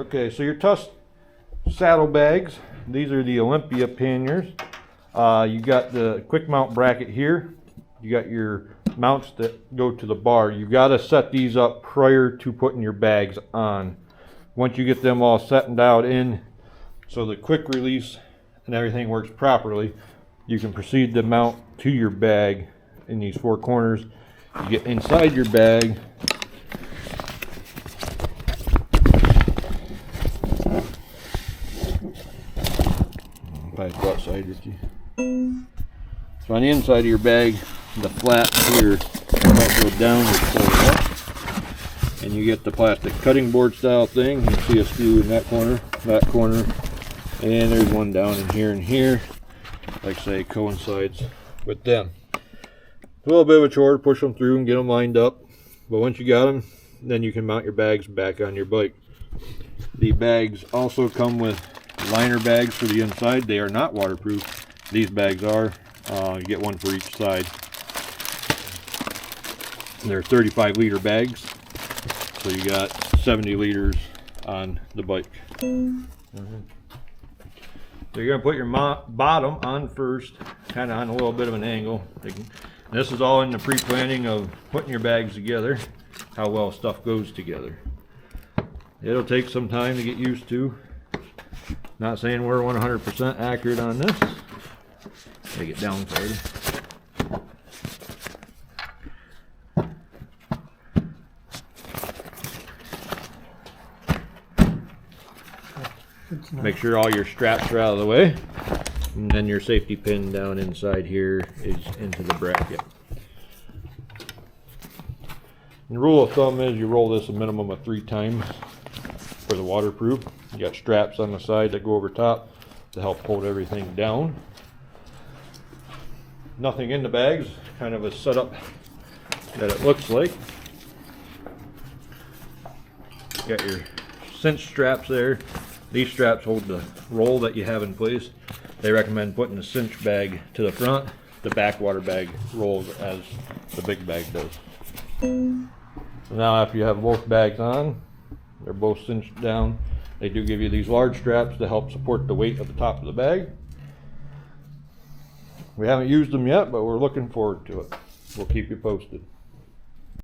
Okay, so your Tusk saddlebags, these are the Olympia panniers. You got the quick mount bracket here. You got your mounts that go to the bar. You got to set these up prior to putting your bags on. Once you get them all set and dialed in, so the quick release and everything works properly, you can proceed to mount to your bag in these four corners. You get inside your bag. Go outside with you. So on the inside of your bag, the flap here might go down or pull up, and you get the plastic cutting board style thing. You see a screw in that corner, and there's one down in here and here. Like I say, coincides with them. A little bit of a chore to push them through and get them lined up, but once you got them, then you can mount your bags back on your bike. The bags also come with liner bags for the inside. They are not waterproof. These bags are. You get one for each side. They're 35 liter bags, so you got 70 liters on the bike. So you're going to put your bottom on first, kind of on a little bit of an angle. This is all in the pre-planning of putting your bags together, how well stuff goes together. It'll take some time to get used to. Not saying we're 100% accurate on this. Take it down further. Make sure all your straps are out of the way, and then your safety pin down inside here is into the bracket. And the rule of thumb is you roll this a minimum of 3 times for the waterproof. You got straps on the side that go over top to help hold everything down. Nothing in the bags, kind of a setup that it looks like. You got your cinch straps there. These straps hold the roll that you have in place. They recommend putting the cinch bag to the front. The back water bag rolls as the big bag does. So now after you have both bags on, they're both cinched down. They do give you these large straps to help support the weight of the top of the bag. We haven't used them yet, but we're looking forward to it. We'll keep you posted.